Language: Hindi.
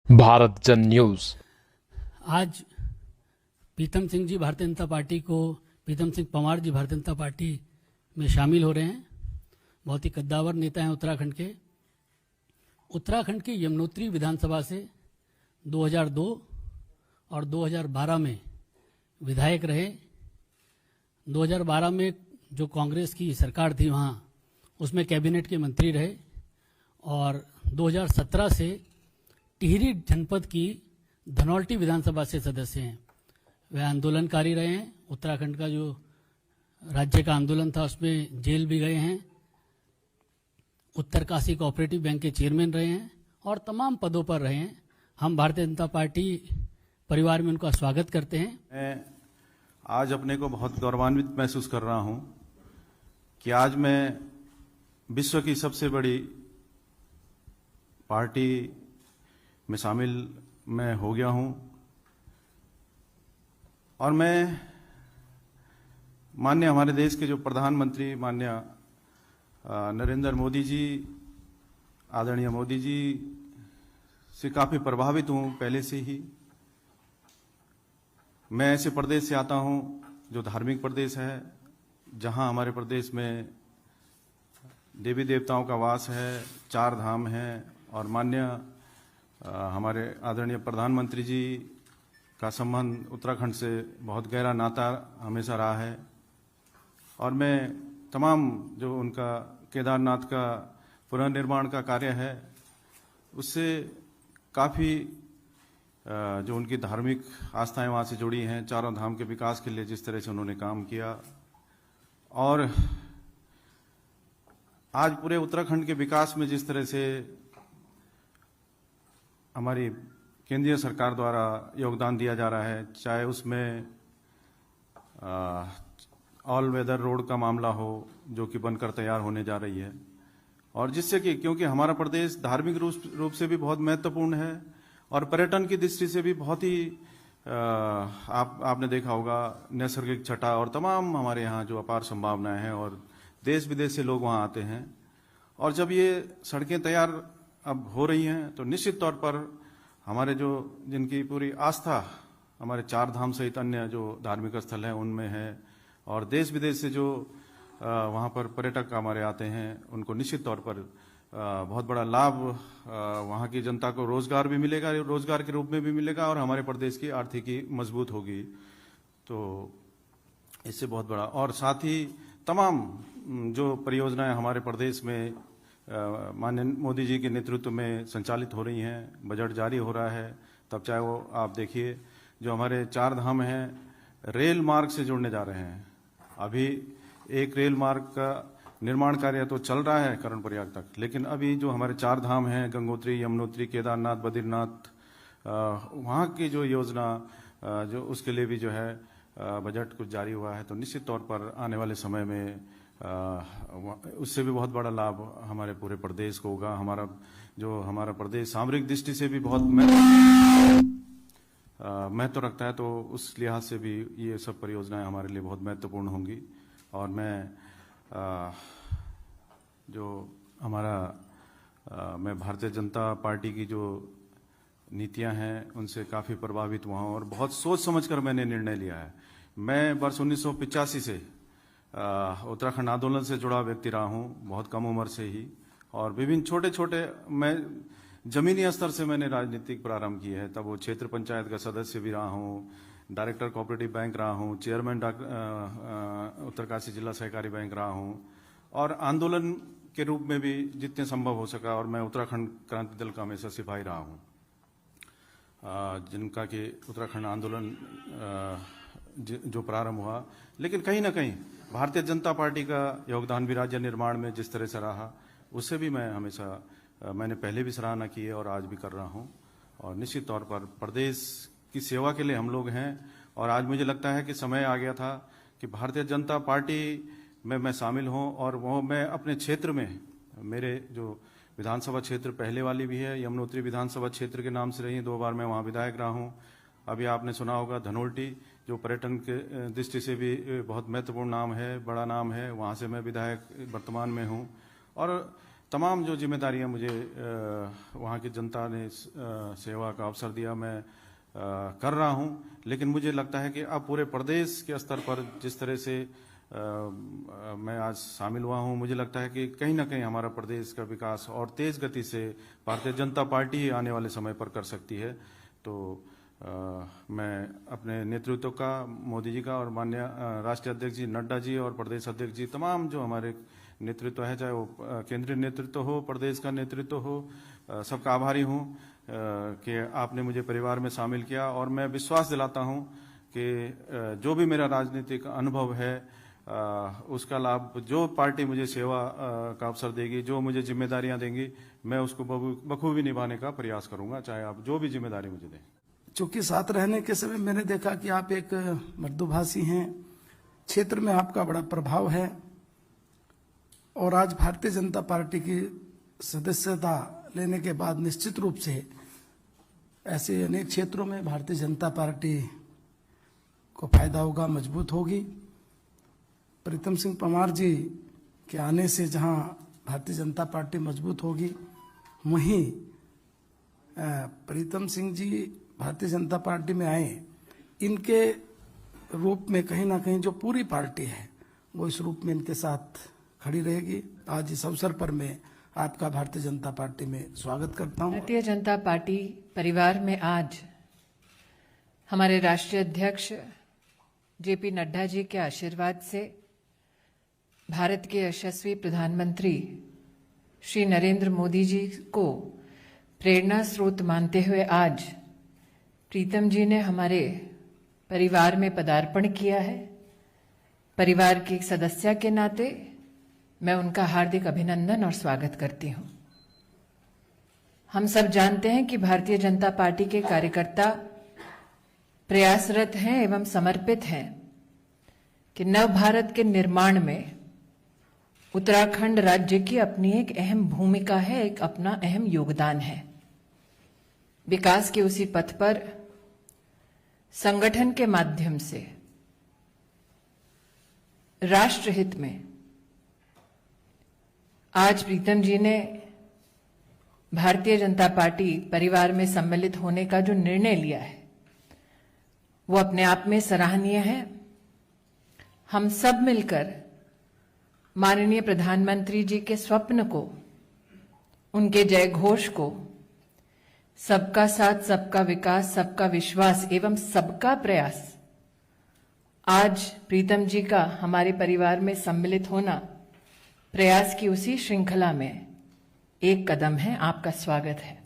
भारत जन न्यूज। आज प्रीतम सिंह जी भारतीय जनता पार्टी को प्रीतम सिंह पंवार जी भारतीय जनता पार्टी में शामिल हो रहे हैं। बहुत ही कद्दावर नेता हैं उत्तराखंड के। उत्तराखंड की यमुनोत्री विधानसभा से 2002 और 2012 में विधायक रहे। 2012 में जो कांग्रेस की सरकार थी वहाँ उसमें कैबिनेट के मंत्री रहे और 2017 से टिहरी जनपद की धनौल्टी विधानसभा से सदस्य हैं। वे आंदोलनकारी रहे हैं। उत्तराखंड का जो राज्य का आंदोलन था उसमें जेल भी गए हैं। उत्तरकाशी कोऑपरेटिव बैंक के चेयरमैन रहे हैं और तमाम पदों पर रहे हैं। हम भारतीय जनता पार्टी परिवार में उनका स्वागत करते हैं। मैं आज अपने को बहुत गौरवान्वित महसूस कर रहा हूं कि आज मैं विश्व की सबसे बड़ी पार्टी में शामिल मैं हो गया हूं और मैं माननीय हमारे देश के जो प्रधानमंत्री माननीय नरेंद्र मोदी जी, आदरणीय मोदी जी से काफ़ी प्रभावित हूं पहले से ही। मैं ऐसे प्रदेश से आता हूं जो धार्मिक प्रदेश है, जहां हमारे प्रदेश में देवी देवताओं का वास है, 4 धाम हैं और माननीय हमारे आदरणीय प्रधानमंत्री जी का संबंध उत्तराखंड से बहुत गहरा नाता हमेशा रहा है। और मैं तमाम जो उनका केदारनाथ का पुनर्निर्माण का कार्य है उससे काफ़ी जो उनकी धार्मिक आस्थाएं वहाँ से जुड़ी हैं, 4 धाम के विकास के लिए जिस तरह से उन्होंने काम किया और आज पूरे उत्तराखंड के विकास में जिस तरह से हमारी केंद्रीय सरकार द्वारा योगदान दिया जा रहा है, चाहे उसमें ऑल वेदर रोड का मामला हो जो कि बनकर तैयार होने जा रही है और जिससे कि क्योंकि हमारा प्रदेश धार्मिक रूप से भी बहुत महत्वपूर्ण है और पर्यटन की दृष्टि से भी बहुत ही आपने देखा होगा नैसर्गिक छटा और तमाम हमारे यहाँ जो अपार संभावनाएं हैं और देश विदेश से लोग वहाँ आते हैं। और जब ये सड़कें तैयार अब हो रही हैं तो निश्चित तौर पर हमारे जो जिनकी पूरी आस्था हमारे 4 धाम सहित अन्य जो धार्मिक स्थल हैं उनमें है और देश विदेश से जो वहाँ पर पर्यटक हमारे आते हैं उनको निश्चित तौर पर बहुत बड़ा लाभ वहाँ की जनता को रोजगार भी मिलेगा, रोजगार के रूप में भी मिलेगा और हमारे प्रदेश की आर्थिकी मजबूत होगी। तो इससे बहुत बड़ा और साथ ही तमाम जो परियोजनाएं हमारे प्रदेश में माननीय मोदी जी के नेतृत्व में संचालित हो रही हैं, बजट जारी हो रहा है, तब चाहे वो आप देखिए जो हमारे 4 धाम हैं रेल मार्ग से जुड़ने जा रहे हैं। अभी एक रेल मार्ग का निर्माण कार्य तो चल रहा है करण प्रयाग तक, लेकिन अभी जो हमारे 4 धाम हैं गंगोत्री, यमुनोत्री, केदारनाथ, बद्रीनाथ, वहाँ की जो योजना जो उसके लिए भी जो है बजट कुछ जारी हुआ है। तो निश्चित तौर पर आने वाले समय में उससे भी बहुत बड़ा लाभ हमारे पूरे प्रदेश को होगा। हमारा प्रदेश सामरिक दृष्टि से भी बहुत महत्व रखता है, तो उस लिहाज से भी ये सब परियोजनाएं हमारे लिए बहुत महत्वपूर्ण होंगी। और मैं मैं भारतीय जनता पार्टी की जो नीतियां हैं उनसे काफ़ी प्रभावित हुआ हूँ और बहुत सोच समझकर मैंने निर्णय लिया है। मैं वर्ष 1985 से उत्तराखंड आंदोलन से जुड़ा व्यक्ति रहा हूँ, बहुत कम उम्र से ही, और विभिन्न छोटे छोटे मैं जमीनी स्तर से मैंने राजनीतिक प्रारंभ की है। तब वो क्षेत्र पंचायत का सदस्य भी रहा हूँ, डायरेक्टर कोऑपरेटिव बैंक रहा हूँ, चेयरमैन उत्तरकाशी जिला सहकारी बैंक रहा हूँ और आंदोलन के रूप में भी जितने संभव हो सका। और मैं उत्तराखंड क्रांति दल का हमेशा सिपाही रहा हूँ, जिनका कि उत्तराखंड आंदोलन जो प्रारंभ हुआ, लेकिन कहीं ना कहीं भारतीय जनता पार्टी का योगदान भी राज्य निर्माण में जिस तरह से रहा उससे भी मैंने पहले भी सराहना की है और आज भी कर रहा हूं। और निश्चित तौर पर प्रदेश की सेवा के लिए हम लोग हैं और आज मुझे लगता है कि समय आ गया था कि भारतीय जनता पार्टी में मैं शामिल हूं और वो मैं अपने क्षेत्र में, मेरे जो विधानसभा क्षेत्र पहले वाली भी है यमुनोत्री विधानसभा क्षेत्र के नाम से रही, 2 बार मैं वहाँ विधायक रहा हूँ। अभी आपने सुना होगा धनौल्टी जो पर्यटन के दृष्टि से भी बहुत महत्वपूर्ण नाम है, बड़ा नाम है, वहाँ से मैं विधायक वर्तमान में हूँ। और तमाम जो जिम्मेदारियां मुझे वहाँ की जनता ने सेवा का अवसर दिया, मैं कर रहा हूं। लेकिन मुझे लगता है कि अब पूरे प्रदेश के स्तर पर जिस तरह से मैं आज शामिल हुआ हूं, मुझे लगता है कि कहीं ना कहीं हमारा प्रदेश का विकास और तेज गति से भारतीय जनता पार्टी आने वाले समय पर कर सकती है। तो मैं अपने नेतृत्व का, मोदी जी का और माननीय राष्ट्रीय अध्यक्ष जी नड्डा जी और प्रदेश अध्यक्ष जी, तमाम जो हमारे नेतृत्व है, चाहे वो केंद्रीय नेतृत्व हो, प्रदेश का नेतृत्व हो, सबका आभारी हूं कि आपने मुझे परिवार में शामिल किया। और मैं विश्वास दिलाता हूं कि जो भी मेरा राजनीतिक अनुभव है उसका लाभ जो पार्टी मुझे सेवा का अवसर देगी, जो मुझे जिम्मेदारियां देंगी, मैं उसको बखूबी निभाने का प्रयास करूंगा, चाहे आप जो भी जिम्मेदारी मुझे दें। चूंकि साथ रहने के समय मैंने देखा कि आप एक मृदुभाषी हैं, क्षेत्र में आपका बड़ा प्रभाव है और आज भारतीय जनता पार्टी की सदस्यता लेने के बाद निश्चित रूप से ऐसे अनेक क्षेत्रों में भारतीय जनता पार्टी को फायदा होगा, मजबूत होगी। प्रीतम सिंह पंवार जी के आने से जहां भारतीय जनता पार्टी मजबूत होगी, वहीं प्रीतम सिंह जी भारतीय जनता पार्टी में आए, इनके रूप में कहीं ना कहीं जो पूरी पार्टी है वो इस रूप में इनके साथ खड़ी रहेगी। आज इस अवसर पर मैं आपका भारतीय जनता पार्टी में स्वागत करता हूं। भारतीय जनता पार्टी परिवार में आज हमारे राष्ट्रीय अध्यक्ष जेपी नड्डा जी के आशीर्वाद से भारत के यशस्वी प्रधानमंत्री श्री नरेंद्र मोदी जी को प्रेरणा स्रोत मानते हुए आज प्रीतम जी ने हमारे परिवार में पदार्पण किया है। परिवार के एक सदस्य के नाते मैं उनका हार्दिक अभिनंदन और स्वागत करती हूं। हम सब जानते हैं कि भारतीय जनता पार्टी के कार्यकर्ता प्रयासरत हैं एवं समर्पित हैं कि नव भारत के निर्माण में उत्तराखंड राज्य की अपनी एक अहम भूमिका है, एक अपना अहम योगदान है। विकास के उसी पथ पर संगठन के माध्यम से राष्ट्रहित में आज प्रीतम जी ने भारतीय जनता पार्टी परिवार में सम्मिलित होने का जो निर्णय लिया है वो अपने आप में सराहनीय है। हम सब मिलकर माननीय प्रधानमंत्री जी के स्वप्न को, उनके जय घोष को, सबका साथ, सबका विकास, सबका विश्वास एवं सबका प्रयास, आज प्रीतम जी का हमारे परिवार में सम्मिलित होना प्रयास की उसी श्रृंखला में एक कदम है। आपका स्वागत है।